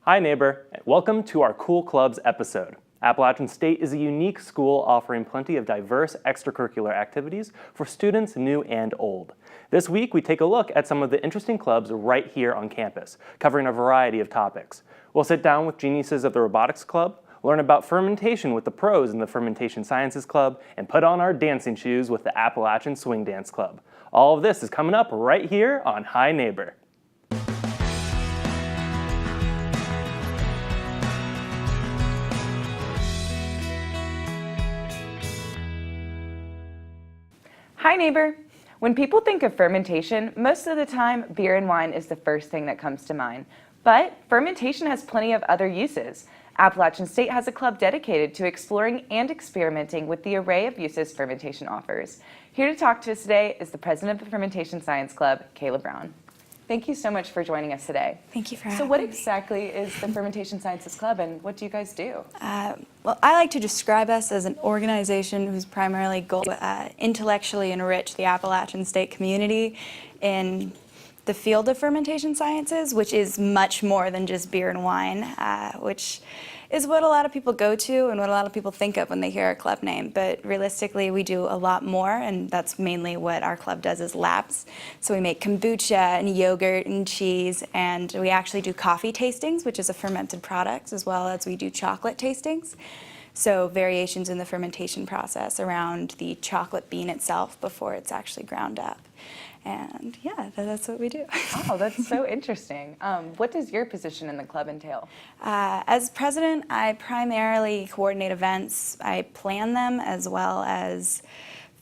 Hi neighbor, and welcome to our Cool Clubs episode. Appalachian State is a unique school offering plenty of diverse extracurricular activities for students new and old. This week we take a look at some of the interesting clubs right here on campus, covering a variety of topics. We'll sit down with geniuses of the Robotics Club, learn about fermentation with the pros in the Fermentation Sciences Club, and put on our dancing shoes with the Appalachian Swing Dance Club. All of this is coming up right here on Hi Neighbor. Hi neighbor! When people think of fermentation, most of the time beer and wine is the first thing that comes to mind. But fermentation has plenty of other uses. Appalachian State has a club dedicated to exploring and experimenting with the array of uses fermentation offers. Here to talk to us today is the president of the Fermentation Sciences Club, Kayla Brown. Thank you so much for joining us today. Thank you for having me. So what exactly is the Fermentation Sciences Club and what do you guys do? Well, I like to describe us as an organization whose primarily goal is to intellectually enrich the Appalachian State community in the field of fermentation sciences, which is much more than just beer and wine, which is what a lot of people go to and what a lot of people think of when they hear our club name. But realistically, we do a lot more, and that's mainly what our club does is labs. So we make kombucha and yogurt and cheese, and we actually do coffee tastings, which is a fermented product, as well as we do chocolate tastings. So variations in the fermentation process around the chocolate bean itself before it's actually ground up. And yeah, that's what we do. Oh, that's so interesting. What does your position in the club entail? As president, I primarily coordinate events. I plan them as well as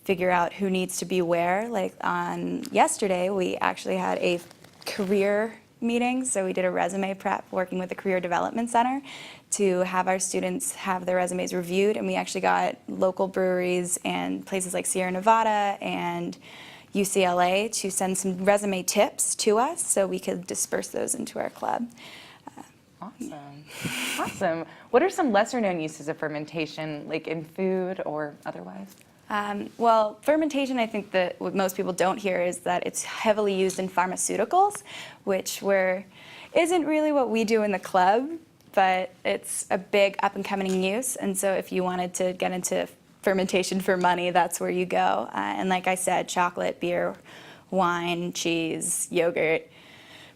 figure out who needs to be where. Like on yesterday, we actually had a career meeting. So we did a resume prep working with the Career Development Center to have our students have their resumes reviewed. And we actually got local breweries and places like Sierra Nevada and UCLA to send some resume tips to us so we could disperse those into our club. Awesome. Awesome. What are some lesser known uses of fermentation, like in food or otherwise? Well, fermentation, I think that what most people don't hear is that it's heavily used in pharmaceuticals, which isn't really what we do in the club, but it's a big up-and-coming use. And so if you wanted to get into fermentation for money, that's where you go. And like I said, chocolate, beer, wine, cheese, yogurt,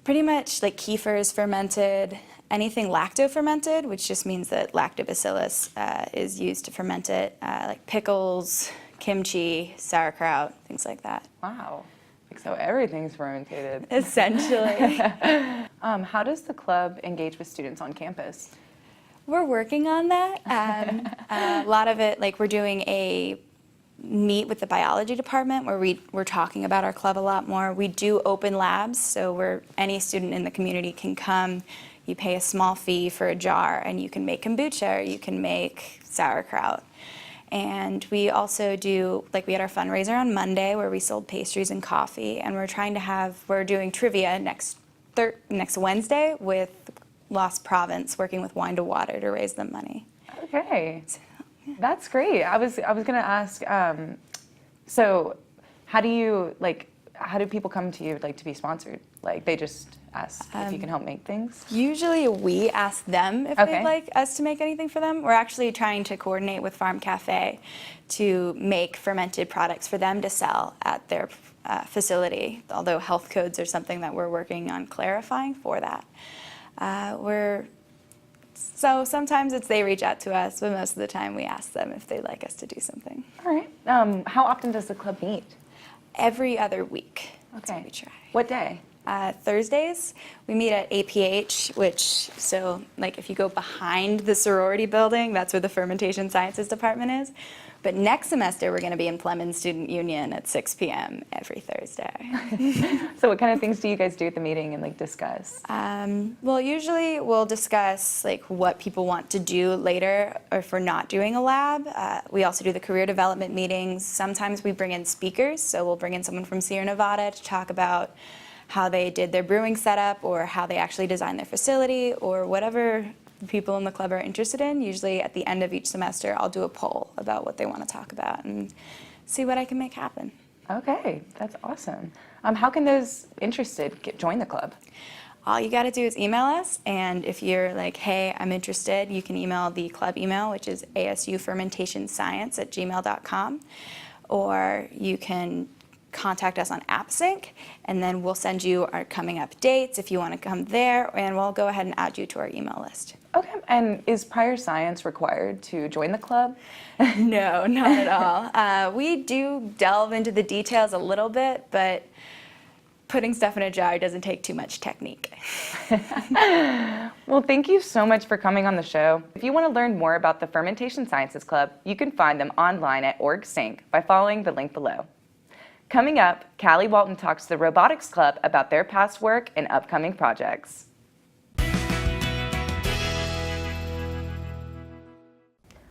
pretty much like kefir is fermented, anything lacto-fermented, which just means that lactobacillus is used to ferment it, like pickles, kimchi, sauerkraut, things like that. Wow. So everything's fermented. Essentially. How does the club engage with students on campus? We're working on that. A lot of it, like we're doing a meet with the biology department where we're talking about our club a lot more. We do open labs, so where any student in the community can come. You pay a small fee for a jar and you can make kombucha or you can make sauerkraut. And we also do, like we had our fundraiser on Monday where we sold pastries and coffee, and we're doing trivia next Wednesday with Lost Province, working with Wine to Water to raise them money. Okay, that's great. I was going to ask, so how do people come to you to be sponsored? Like they just ask if you can help make things? Usually we ask them if they'd like us to make anything for them. We're actually trying to coordinate with Farm Cafe to make fermented products for them to sell at their facility, although health codes are something that we're working on clarifying for that. So sometimes they reach out to us, but most of the time we ask them if they'd like us to do something. All right. How often does the club meet? Every other week. That's Okay. what we try. What day? Thursdays, we meet at APH, like if you go behind the sorority building, that's where the Fermentation Sciences department is. But next semester, we're going to be in Plemmon Student Union at 6 p.m. every Thursday. So what kind of things do you guys do at the meeting and discuss? Well, usually we'll discuss what people want to do later or if we're not doing a lab. We also do the career development meetings. Sometimes we bring in speakers, so we'll bring in someone from Sierra Nevada to talk about how they did their brewing setup or how they actually designed their facility or whatever people in the club are interested in. Usually at the end of each semester, I'll do a poll about what they want to talk about and see what I can make happen. Okay, that's awesome. How can those interested join the club? all you got to do is email us, and if you're like, hey, I'm interested, you can email the club email, which is asufermentationscience@gmail.com, or you can contact us on AppSync, and then we'll send you our coming up dates if you want to come there, and we'll go ahead and add you to our email list. Okay, and is prior science required to join the club? No, not at all. We do delve into the details a little bit, but putting stuff in a jar doesn't take too much technique. Well, thank you so much for coming on the show. If you want to learn more about the Fermentation Sciences Club, you can find them online at OrgSync by following the link below. Coming up, Callie Walton talks to the Robotics Club about their past work and upcoming projects.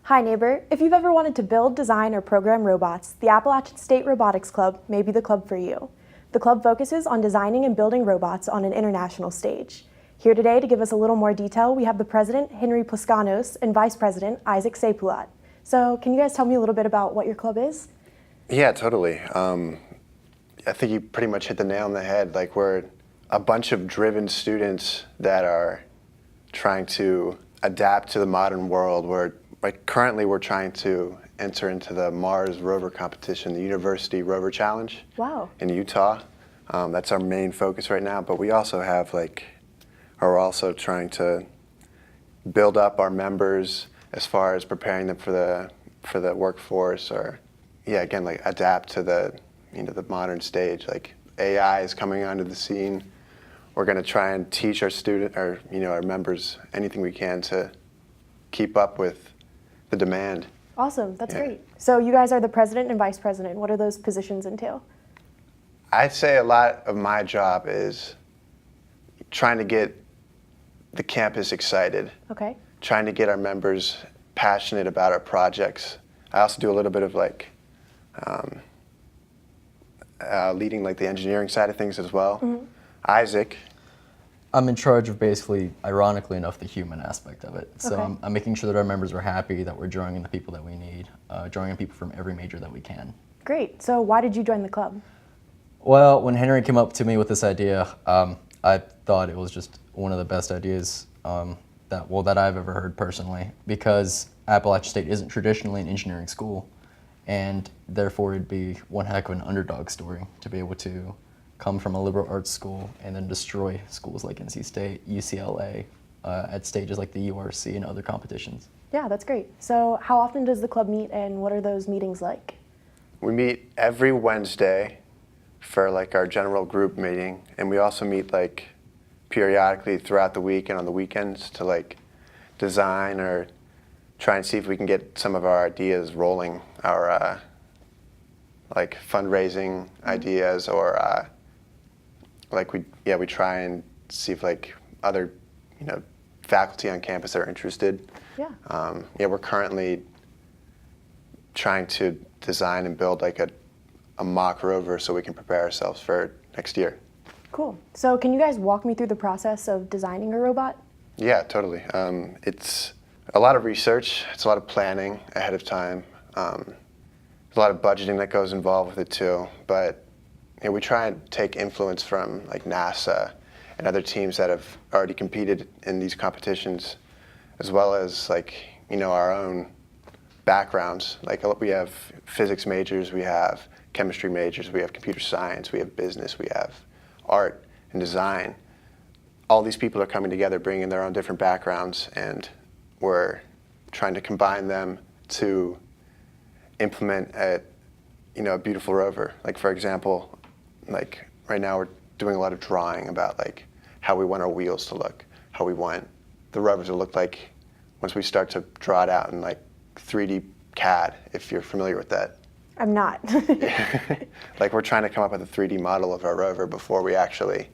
Hi neighbor, if you've ever wanted to build, design, or program robots, the Appalachian State Robotics Club may be the club for you. The club focuses on designing and building robots on an international stage. Here today to give us a little more detail, we have the president, Henry Plascanos, and vice president, Isaac Sepulat. So can you guys tell me a little bit about what your club is? Yeah, totally. I think you pretty much hit the nail on the head. Like, we're a bunch of driven students that are trying to adapt to the modern world. Currently we're trying to enter into the Mars rover competition, the University Rover Challenge. Wow. In Utah. That's our main focus right now, but we also have are also trying to build up our members as far as preparing them for the workforce, or again, adapt to the modern stage. Like, AI is coming onto the scene. We're going to try and teach our our members anything we can to keep up with the demand. Awesome, that's great. So you guys are the president and vice president. What do those positions entail? I'd say a lot of my job is trying to get the campus excited. Okay. Trying to get our members passionate about our projects. I also do a little bit of leading the engineering side of things as well. Mm-hmm. Isaac. I'm in charge of basically, ironically enough, the human aspect of it. So Okay. I'm making sure that our members are happy, that we're drawing in the people that we need, drawing in people from every major that we can. Great. So why did you join the club? Well, when Henry came up to me with this idea, I thought it was just one of the best ideas that I've ever heard personally, because Appalachian State isn't traditionally an engineering school, and therefore it'd be one heck of an underdog story to be able to come from a liberal arts school and then destroy schools like NC State, UCLA, at stages like the URC and other competitions. Yeah, that's great. So how often does the club meet, and what are those meetings like? We meet every Wednesday for our general group meeting, and we also meet periodically throughout the week and on the weekends to design or try and see if we can get some of our ideas rolling, our fundraising ideas, or we try and see if other faculty on campus are interested. Yeah. We're currently trying to design and build a mock rover so we can prepare ourselves for next year. Cool. So can you guys walk me through the process of designing a robot? Yeah, totally. It's a lot of research. It's a lot of planning ahead of time. There's a lot of budgeting that goes involved with it too. But we try and take influence from NASA and other teams that have already competed in these competitions, as well as our own backgrounds. We have physics majors, we have chemistry majors, we have computer science, we have business, we have art and design. All these people are coming together, bringing their own different backgrounds, and we're trying to combine them to implement a beautiful rover. For example, right now we're doing a lot of drawing about how we want our wheels to look, how we want the rover to look like once we start to draw it out in 3D CAD, if you're familiar with that. I'm not. We're trying to come up with a 3D model of our rover before we actually,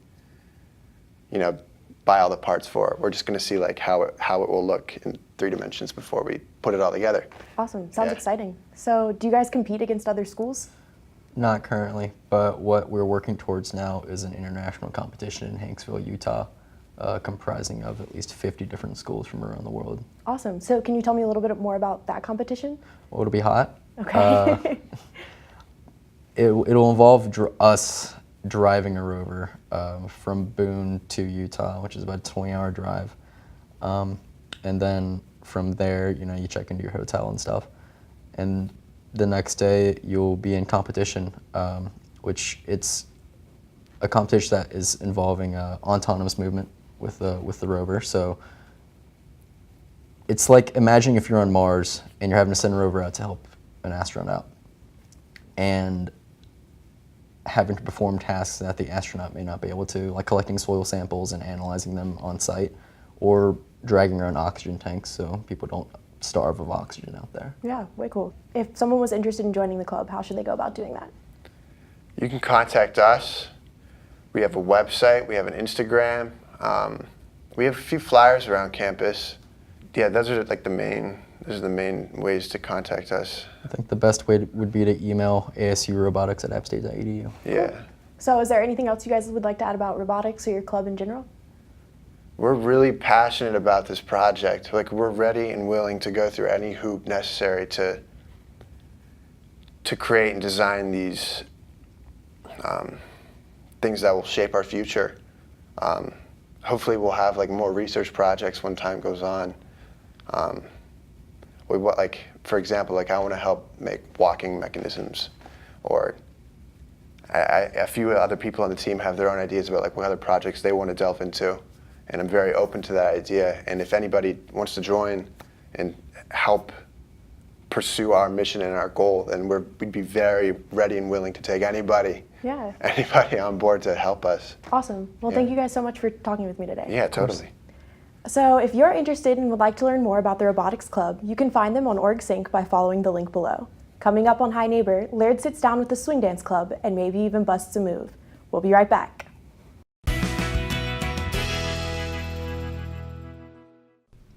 buy all the parts for it. We're just going to see how it will look in 3 dimensions before we put it all together. Awesome. Sounds Yeah. exciting. So do you guys compete against other schools? Not currently, but what we're working towards now is an international competition in Hanksville, Utah, comprising of at least 50 different schools from around the world. Awesome. So can you tell me a little bit more about that competition? Well, it'll be hot. Okay. It'll involve us driving a rover from Boone to Utah, which is about a 20-hour drive. And then from there, you check into your hotel and stuff. And the next day, you'll be in competition, which it's a competition that is involving autonomous movement with the rover. So it's like imagining if you're on Mars and you're having to send a rover out to help an astronaut out, and having to perform tasks that the astronaut may not be able to, like collecting soil samples and analyzing them on site, or dragging around oxygen tanks so people don't starve of oxygen out there. Yeah, way cool. If someone was interested in joining the club, how should they go about doing that? You can contact us. We have a website, we have an Instagram. We have a few flyers around campus. Yeah, those are like the main ways to contact us. I think the best way would be to email asurobotics@appstate.edu. Yeah. So is there anything else you guys would like to add about robotics or your club in general? We're really passionate about this project. Like, we're ready and willing to go through any hoop necessary to create and design these things that will shape our future. Hopefully we'll have like more research projects when time goes on. For example, I want to help make walking mechanisms, or a few other people on the team have their own ideas about like what other projects they want to delve into, and I'm very open to that idea. And if anybody wants to join and help pursue our mission and our goal, then we'd be very ready and willing to take anybody on board to help us. Awesome. Well, thank you guys so much for talking with me today. Yeah, totally. So if you're interested and would like to learn more about the Robotics Club, you can find them on OrgSync by following the link below. Coming up on Hi Neighbor, Laird sits down with the Swing Dance Club and maybe even busts a move. We'll be right back.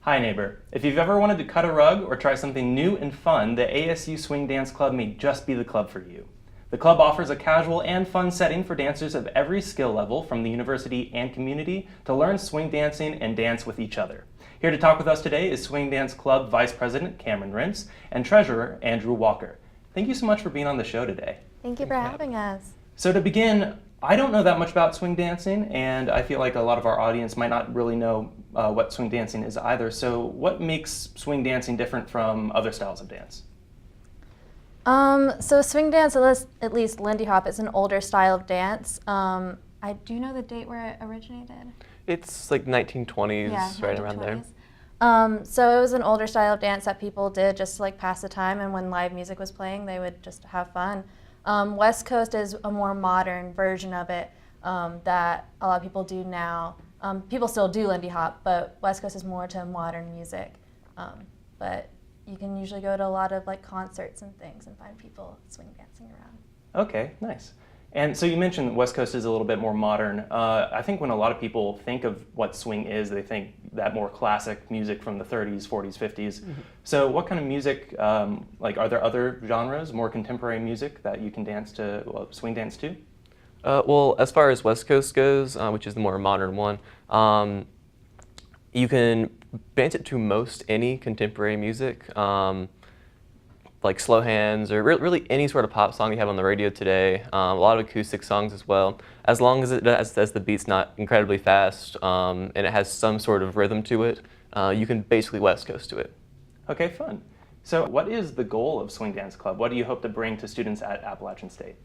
Hi neighbor. If you've ever wanted to cut a rug or try something new and fun, the ASU Swing Dance Club may just be the club for you. The club offers a casual and fun setting for dancers of every skill level from the university and community to learn swing dancing and dance with each other. Here to talk with us today is Swing Dance Club Vice President Cameron Rintz and Treasurer Andrew Walker. Thank you so much for being on the show today. Thank you for having us. So to begin, I don't know that much about swing dancing, and I feel like a lot of our audience might not really know what swing dancing is either. So what makes swing dancing different from other styles of dance? So swing dance, at least Lindy Hop, is an older style of dance. I do know the date where it originated. It's like 1920s, Yeah, right around there. So it was an older style of dance that people did just to like pass the time, and when live music was playing, they would just have fun. West Coast is a more modern version of it that a lot of people do now. People still do Lindy Hop, but West Coast is more to modern music. But you can usually go to a lot of like concerts and things and find people swing dancing around. Okay, nice. And so you mentioned West Coast is a little bit more modern. I think when a lot of people think of what swing is, they think that more classic music from the 30s, 40s, 50s. Mm-hmm. So what kind of music, are there other genres, more contemporary music that you can swing dance to? Well, as far as West Coast goes, which is the more modern one, you can dance it to most any contemporary music, like slow hands or really any sort of pop song you have on the radio today. A lot of acoustic songs as well, as long as the beat's not incredibly fast and it has some sort of rhythm to it. You can basically West Coast to it. Okay, fun. So what is the goal of Swing Dance Club? What do you hope to bring to students at Appalachian State?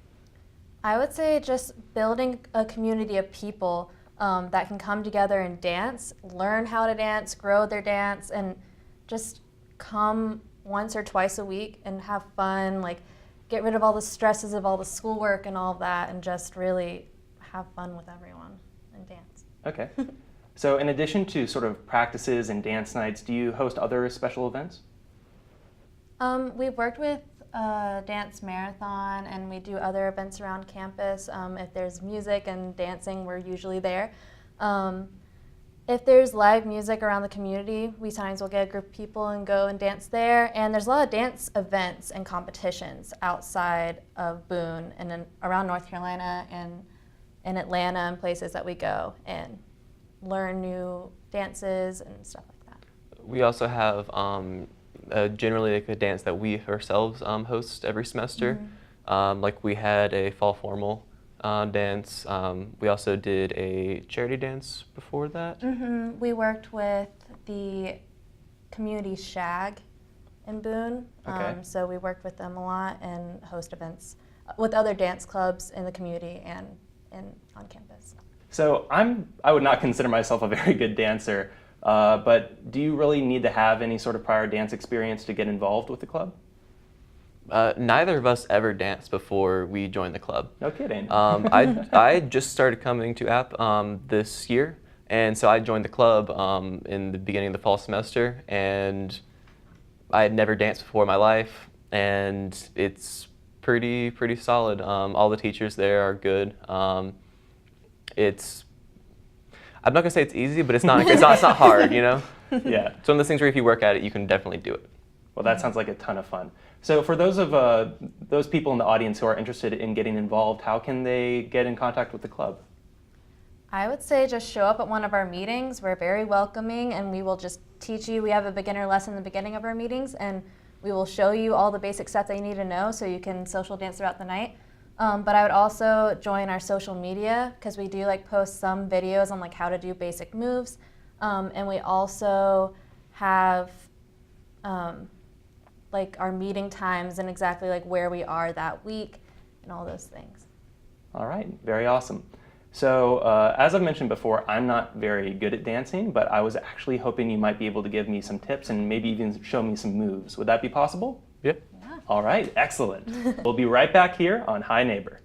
I would say just building a community of people that can come together and dance, learn how to dance, grow their dance, and just come once or twice a week and have fun, like get rid of all the stresses of all the schoolwork and all of that, and just really have fun with everyone and dance. Okay. So in addition to sort of practices and dance nights, do you host other special events? We've worked with dance marathon, and we do other events around campus. If there's music and dancing, we're usually there. If there's live music around the community, we sometimes will get a group of people and go and dance there. And there's a lot of dance events and competitions outside of Boone and then around North Carolina and in Atlanta and places that we go and learn new dances and stuff like that. We also have generally like a dance that we ourselves host every semester. Mm-hmm. Like we had a fall formal dance. We also did a charity dance before that. We worked with the community shag in Boone. Okay. So we worked with them a lot and host events with other dance clubs in the community and on campus. So I would not consider myself a very good dancer, but do you really need to have any sort of prior dance experience to get involved with the club? Neither of us ever danced before we joined the club. No kidding. I just started coming to App this year, and so I joined the club in the beginning of the fall semester, and I had never danced before in my life, and it's pretty solid. All the teachers there are good. I'm not gonna say it's easy, but it's not hard, you know? Yeah. It's one of those things where if you work at it, you can definitely do it. Well, that sounds like a ton of fun. So for those people in the audience who are interested in getting involved, how can they get in contact with the club? I would say just show up at one of our meetings. We're very welcoming, and we will just teach you. We have a beginner lesson in the beginning of our meetings, and we will show you all the basic steps that you need to know so you can social dance throughout the night. But I would also join our social media, because we do post some videos on how to do basic moves, and we also have our meeting times and exactly where we are that week and all those things. All right, very awesome. So as I've mentioned before, I'm not very good at dancing, but I was actually hoping you might be able to give me some tips and maybe even show me some moves. Would that be possible? Yep. Yeah. All right, excellent. We'll be right back here on Hi Neighbor.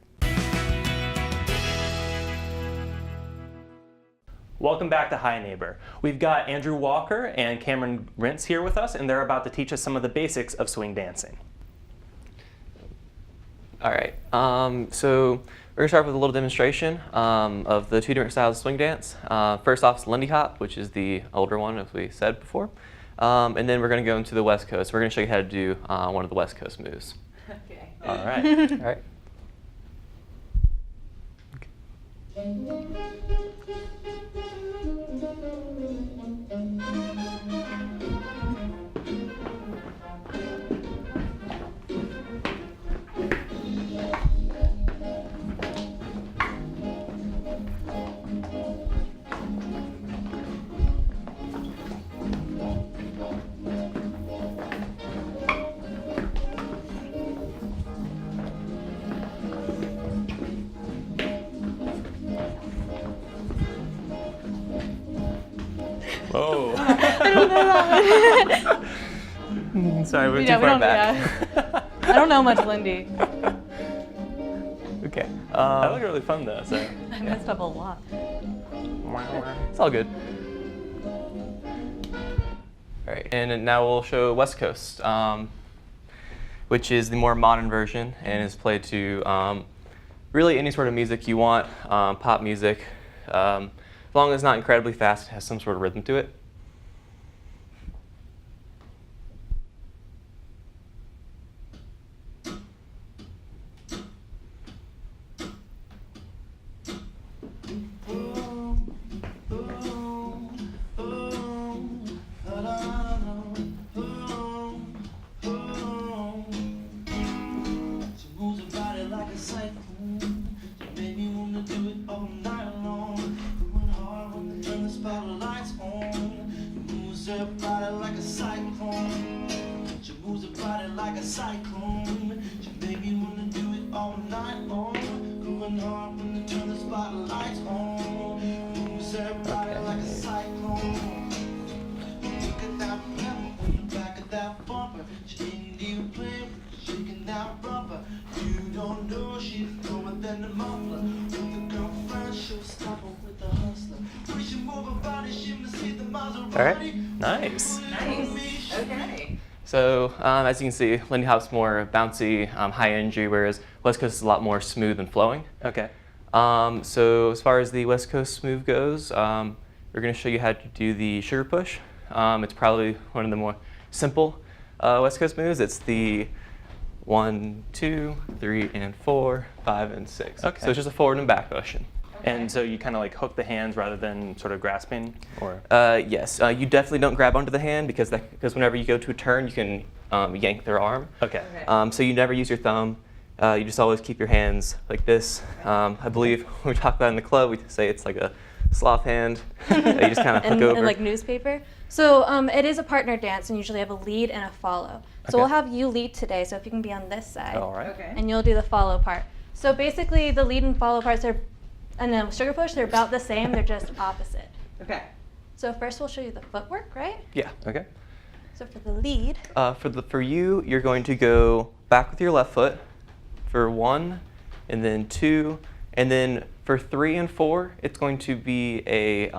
Welcome back to Hi Neighbor. We've got Andrew Walker and Cameron Rentz here with us, and they're about to teach us some of the basics of swing dancing. All right, so we're gonna start with a little demonstration of the two different styles of swing dance. First off is Lindy Hop, which is the older one, as we said before. And then we're gonna go into the West Coast. We're gonna show you how to do one of the West Coast moves. Okay. All right. All right. Oh. I don't know that one. Sorry, we're Yeah, too we far don't- back. I don't know much Lindy. Okay. That looked really fun though. So. I messed up a lot. It's all good. All right, and now we'll show West Coast, which is the more modern version and is played to really any sort of music you want, pop music. As long as it's not incredibly fast, it has some sort of rhythm to it. All right. Nice. Nice. Okay. So as you can see, Lindy Hop's more bouncy, high energy, whereas West Coast is a lot more smooth and flowing. Okay. So as far as the West Coast move goes, we're going to show you how to do the sugar push. It's probably one of the more simple West Coast moves. It's the 1, 2, 3, and 4, 5, and 6. Okay. So it's just a forward and back motion. And so you kind of hook the hands rather than sort of grasping, or? Yes, you definitely don't grab onto the hand because whenever you go to a turn, you can yank their arm. Okay. So you never use your thumb. You just always keep your hands like this. I believe when we talk about it in the club, we say it's like a sloth hand that you just kind of hook over. And like newspaper. So it is a partner dance, and usually have a lead and a follow. So Okay. we'll have you lead today, so if you can be on this side. All right. Okay. And you'll do the follow part. So basically the lead and follow parts are, and then sugar push, they're about the same, they're just opposite. Okay. So first we'll show you the footwork, right? Yeah. Okay. So for the lead, For you, you're going to go back with your left foot for 1, and then 2, and then for 3 and 4, it's going to be a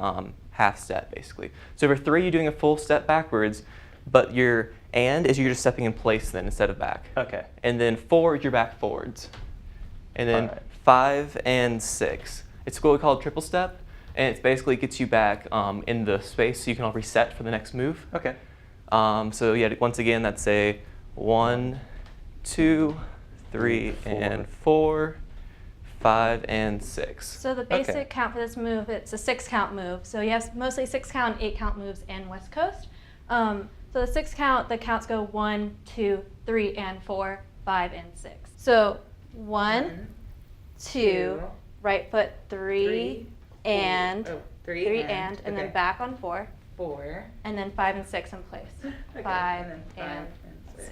half step basically. So for 3, you're doing a full step backwards, but you're just stepping in place then instead of back. Okay. And then 4 is your back forwards. And then Alright. 5 and 6, it's what we call a triple step, and it basically gets you back in the space so you can all reset for the next move. Okay. So yeah, once again, that's a 1, 2, 3, and 4, 5, and 6. so the basic Okay. count for this move, it's a 6-count move. So you have mostly 6-count and 8-count moves in West Coast. So the 6-count, the counts go 1, 2, 3, and 4, 5, and 6. So 1, 2, right foot 3, and 3 and then back on 4, 4. and then 5 and 6 in place. 5 and then and 5 and 6.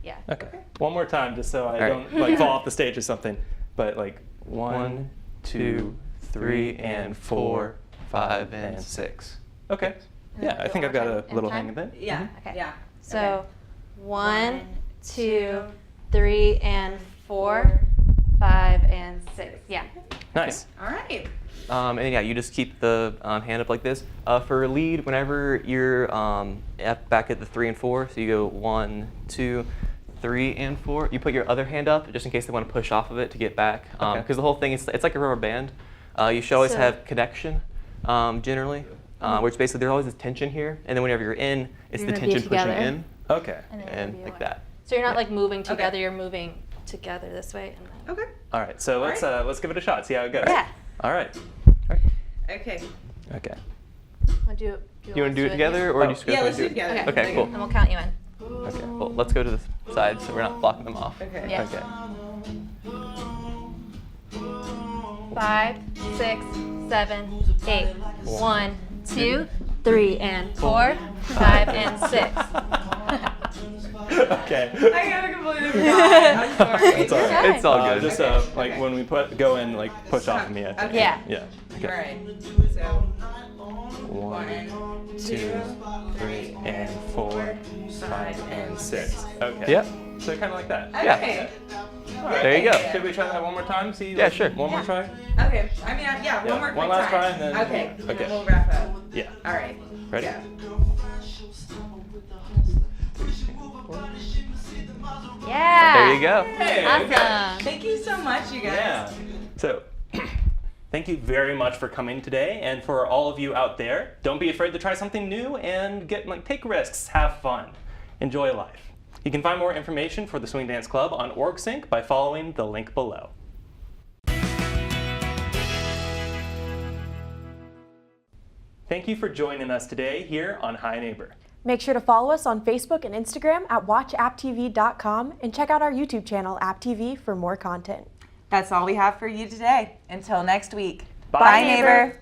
Yeah. Okay. One more time, just so I All right. don't like fall off the stage or something. But like 1, 2, 3, and 4, 5, and 6. Okay. And Yeah, then I do think it I've one got more a time. little In hang of time? it. Yeah. Okay. Yeah. So 1, One, 2, 3, and 4, 5, and 6. Yeah. Nice. All right. And yeah, you just keep the hand up like this. For lead, whenever you're back at the 3 and 4, so you go 1, 2, 3, and 4, you put your other hand up just in case they want to push off of it to get back. Okay. Because the whole thing, it's like a rubber band. You should always So- have connection, generally, which basically there's always this tension here, and then whenever you're in, it's You're the gonna be tension pushing together. in, Okay. And then you'll and be like away. that. So you're not Yeah. like moving together, you're moving together this way. And then. Okay. All right. So let's give it a shot. See how it goes. Yeah. All right. Okay. Okay. Wanna do You want to do it together, or Oh. do you just Yeah, go let's do it it? together. Okay, cool. And we'll count you in. Okay, well, let's go to the side so we're not blocking them off. Okay. Yeah. Okay. 5, 6, 7, 8. 1, 2, 3, and 4, 5, and 6. Okay. I gotta completely forgot. I'm sorry. It's all right. It's all good. Just like when we go in, like push off of me. I think. Okay. Yeah. Yeah. All right. So 1, 2, 3, and 4, 5, and 6. Okay. Yep. So kind of like that. okay. All right. There you go. Should we try that one more time? See. Yeah, like, sure. One more try. Okay. I mean, yeah. Yeah, One more. one quick last time. try and then- Okay. okay. Then we'll wrap up. Yeah. All right. Ready? Yeah. Yeah. There you go. Hey. Awesome. Thank you so much, you guys. Yeah. So, thank you very much for coming today, and for all of you out there, don't be afraid to try something new and take risks, have fun, enjoy life. You can find more information for the Swing Dance Club on OrgSync by following the link below. Thank you for joining us today here on Hi Neighbor. Make sure to follow us on Facebook and Instagram at watchapptv.com and check out our YouTube channel, AppTv, for more content. That's all we have for you today. Until next week. Bye, neighbor.